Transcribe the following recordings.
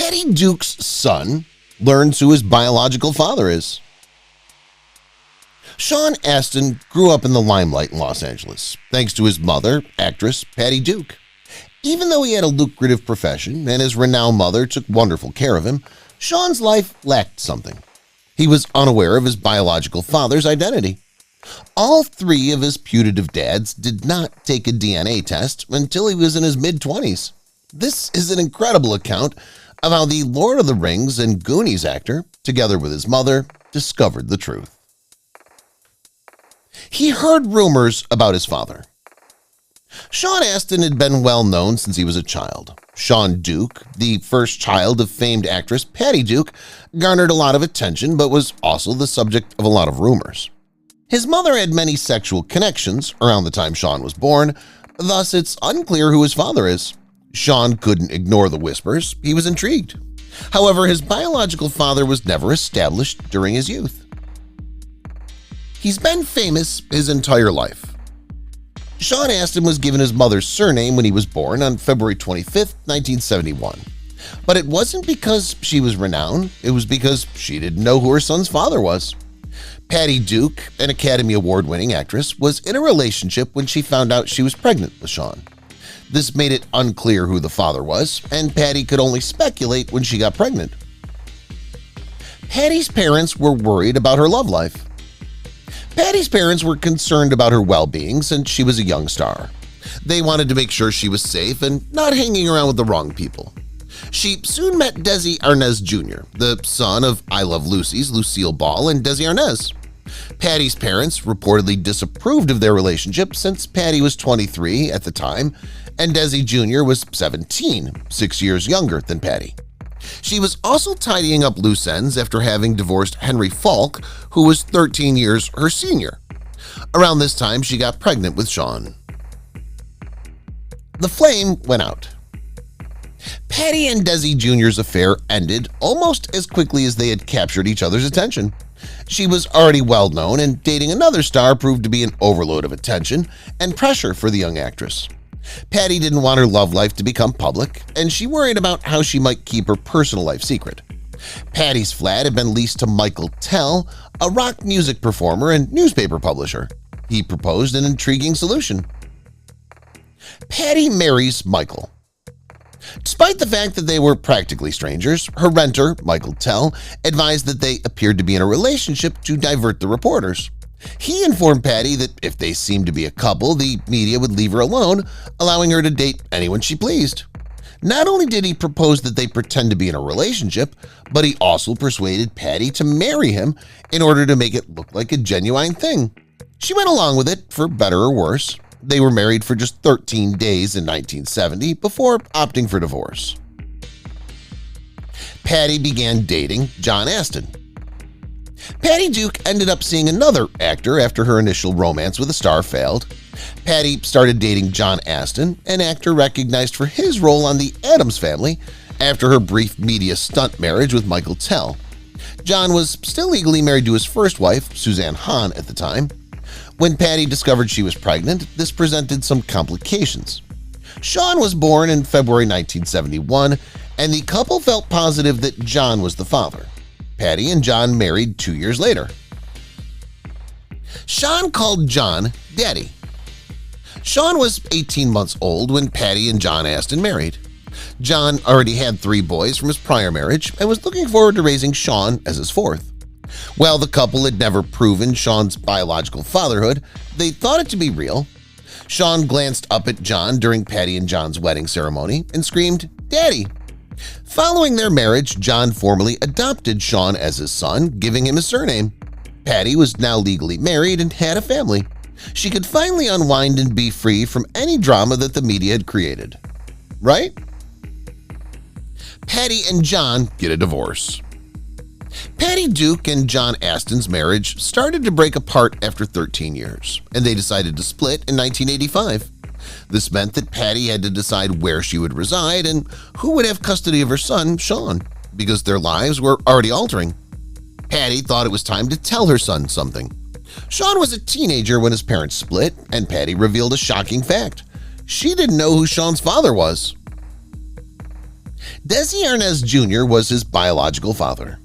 Patty Duke's son learns who his biological father is. Shawn Aston grew up in the limelight in Los Angeles, thanks to his mother, actress Patty Duke. Even though he had a lucrative profession and his renowned mother took wonderful care of him, Shawn's life lacked something. He was unaware of his biological father's identity. All three of his putative dads did not take a DNA test until he was in his mid-20s. This is an incredible account of how the Lord of the Rings and Goonies actor, together with his mother, discovered the truth. He heard rumors about his father. Shawn Aston had been well known since he was a child. Shawn Duke, the first child of famed actress Patty Duke, garnered a lot of attention but was also the subject of a lot of rumors. His mother had many sexual connections around the time Shawn was born, thus it's unclear who his father is. Shawn couldn't ignore the whispers. He was intrigued. However, his biological father was never established during his youth. He's been famous his entire life. Shawn Aston was given his mother's surname when he was born on February 25, 1971. But it wasn't because she was renowned, it was because she didn't know who her son's father was. Patty Duke, an Academy Award-winning actress, was in a relationship when she found out she was pregnant with Shawn. This made it unclear who the father was, and Patty could only speculate when she got pregnant. Patty's parents were worried about her love life. Patty's parents were concerned about her well-being since she was a young star. They wanted to make sure she was safe and not hanging around with the wrong people. She soon met Desi Arnaz Jr., the son of I Love Lucy's Lucille Ball and Desi Arnaz. Patty's parents reportedly disapproved of their relationship since Patty was 23 at the time and Desi Jr. was 17, 6 years younger than Patty. She was also tidying up loose ends after having divorced Henry Falk, who was 13 years her senior. Around this time, she got pregnant with Shawn. The flame went out. Patty and Desi Jr.'s affair ended almost as quickly as they had captured each other's attention. She was already well known, and dating another star proved to be an overload of attention and pressure for the young actress. Patty didn't want her love life to become public, and she worried about how she might keep her personal life secret. Patty's flat had been leased to Michael Tell, a rock music performer and newspaper publisher. He proposed an intriguing solution. Patty marries Michael. Despite the fact that they were practically strangers, her renter, Michael Tell, advised that they appeared to be in a relationship to divert the reporters. He informed Patty that if they seemed to be a couple, the media would leave her alone, allowing her to date anyone she pleased. Not only did he propose that they pretend to be in a relationship, but he also persuaded Patty to marry him in order to make it look like a genuine thing. She went along with it, for better or worse. They were married for just 13 days in 1970 before opting for divorce. Patty began dating John Aston. Patty Duke ended up seeing another actor after her initial romance with a star failed. Patty started dating John Aston, an actor recognized for his role on The Addams Family, after her brief media stunt marriage with Michael Tell. John was still legally married to his first wife, Suzanne Hahn, at the time. When Patty discovered she was pregnant, this presented some complications. Shawn was born in February 1971, and the couple felt positive that John was the father. Patty and John married 2 years later. Shawn called John Daddy. Shawn was 18 months old when Patty and John Aston married. John already had 3 boys from his prior marriage and was looking forward to raising Shawn as his 4th. While the couple had never proven Shawn's biological fatherhood, they thought it to be real. Shawn glanced up at John during Patty and John's wedding ceremony and screamed, "Daddy!" Following their marriage, John formally adopted Shawn as his son, giving him his surname. Patty was now legally married and had a family. She could finally unwind and be free from any drama that the media had created. Right? Patty and John get a divorce. Patty Duke and John Aston's marriage started to break apart after 13 years, and they decided to split in 1985. This meant that Patty had to decide where she would reside and who would have custody of her son, Shawn, because their lives were already altering. Patty thought it was time to tell her son something. Shawn was a teenager when his parents split, and Patty revealed a shocking fact. She didn't know who Shawn's father was. Desi Arnaz Jr. was his biological father.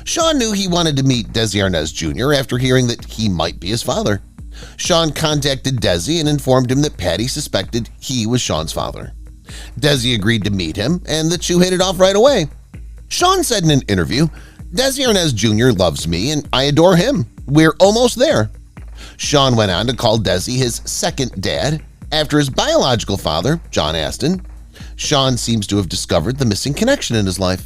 Shawn knew he wanted to meet Desi Arnaz Jr. after hearing that he might be his father. Shawn contacted Desi and informed him that Patty suspected he was Shawn's father. Desi agreed to meet him, and the two hit it off right away. Shawn said in an interview, "Desi Arnaz Jr. loves me and I adore him. We're almost there." Shawn went on to call Desi his second dad after his biological father, John Aston. Shawn seems to have discovered the missing connection in his life.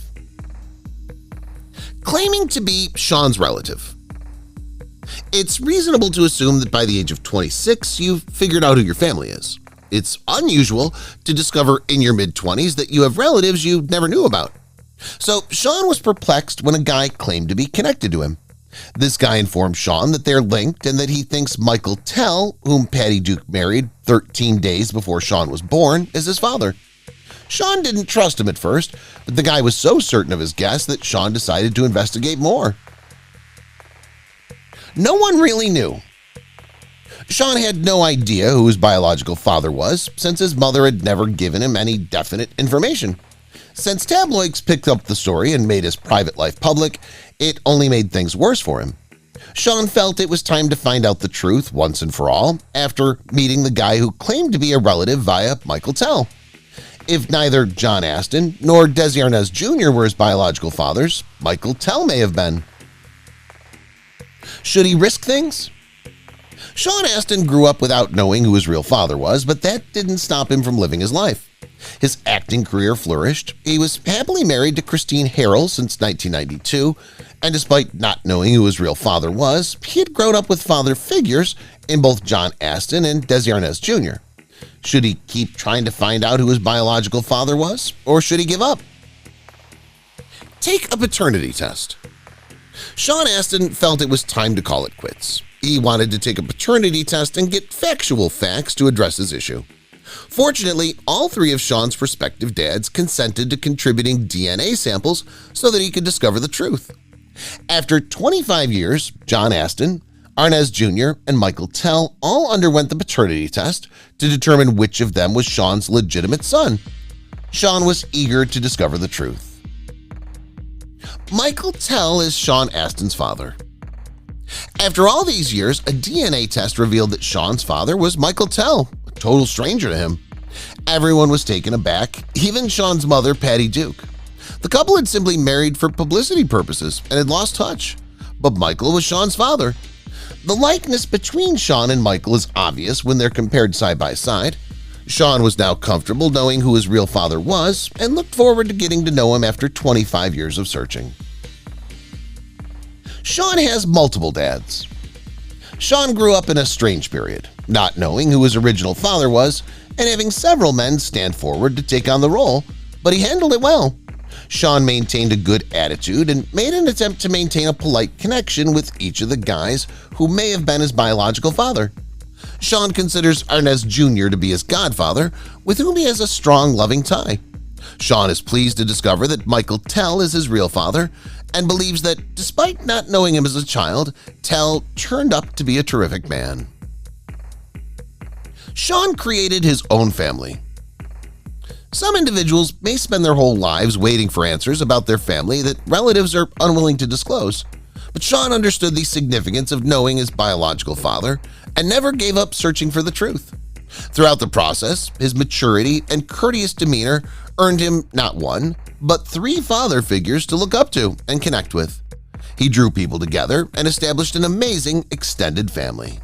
Claiming to be Shawn's relative. It's reasonable to assume that by the age of 26, you've figured out who your family is. It's unusual to discover in your mid-20s that you have relatives you never knew about. So Shawn was perplexed when a guy claimed to be connected to him. This guy informed Shawn that they're linked and that he thinks Michael Tell, whom Patty Duke married 13 days before Shawn was born, is his father. Shawn didn't trust him at first, but the guy was so certain of his guess that Shawn decided to investigate more. No one really knew. Shawn had no idea who his biological father was, since his mother had never given him any definite information. Since tabloids picked up the story and made his private life public, it only made things worse for him. Shawn felt it was time to find out the truth once and for all after meeting the guy who claimed to be a relative via Michael Tell. If neither John Aston nor Desi Arnaz Jr. were his biological fathers, Michael Tell may have been. Should he risk things? Shawn Aston grew up without knowing who his real father was, but that didn't stop him from living his life. His acting career flourished. He was happily married to Christine Harrell since 1992, and despite not knowing who his real father was, he had grown up with father figures in both John Aston and Desi Arnaz Jr. Should he keep trying to find out who his biological father was, or should he give up? Take a paternity test. Shawn Aston felt it was time to call it quits. He wanted to take a paternity test and get factual facts to address his issue. Fortunately, all three of Shawn's prospective dads consented to contributing DNA samples so that he could discover the truth. After 25 years, John Aston, Arnaz Jr., and Michael Tell all underwent the paternity test to determine which of them was Shawn's legitimate son. Shawn was eager to discover the truth. Michael Tell is Shawn Aston's father. After all these years, a DNA test revealed that Shawn's father was Michael Tell, a total stranger to him. Everyone was taken aback, even Shawn's mother, Patty Duke. The couple had simply married for publicity purposes and had lost touch, but Michael was Shawn's father. The likeness between Shawn and Michael is obvious when they're compared side by side. Shawn was now comfortable knowing who his real father was and looked forward to getting to know him after 25 years of searching. Shawn has multiple dads. Shawn grew up in a strange period, not knowing who his original father was and having several men stand forward to take on the role, but he handled it well. Shawn maintained a good attitude and made an attempt to maintain a polite connection with each of the guys who may have been his biological father. Shawn considers Arnaz Jr. to be his godfather, with whom he has a strong, loving tie. Shawn is pleased to discover that Michael Tell is his real father and believes that, despite not knowing him as a child, Tell turned up to be a terrific man. Shawn created his own family. Some individuals may spend their whole lives waiting for answers about their family that relatives are unwilling to disclose, but Shawn understood the significance of knowing his biological father and never gave up searching for the truth. Throughout the process, his maturity and courteous demeanor earned him not one, but three father figures to look up to and connect with. He drew people together and established an amazing extended family.